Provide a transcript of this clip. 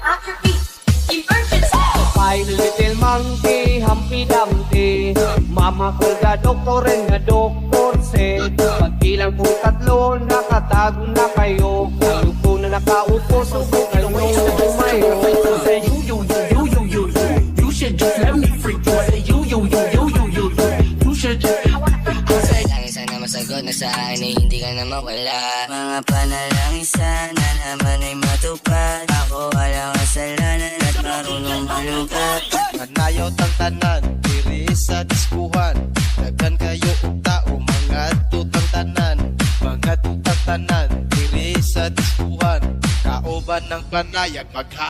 At your feet, emergency! Five little monkey, Humpty Dumpty, Mama Hulga, doktorin nga doktor said, pagkilang po tatlo, nakatago na kayo. Kayo po na nakaupo, subukan nyo na tumayo. Say you should just let me freak you. Say you should just. Panalangin sana masagot na sa akin ay hindi ka na mawala. Mga panalangin sana naman ay matupad. Ako walang kasalanan at marunong malugat. Kanayaw tang tanan, diri sa diskuhan. Daghan kayo og tao, mga tutang tanan. Mga tutang tanan, diri sa diskuhan. Kauban ng panayag,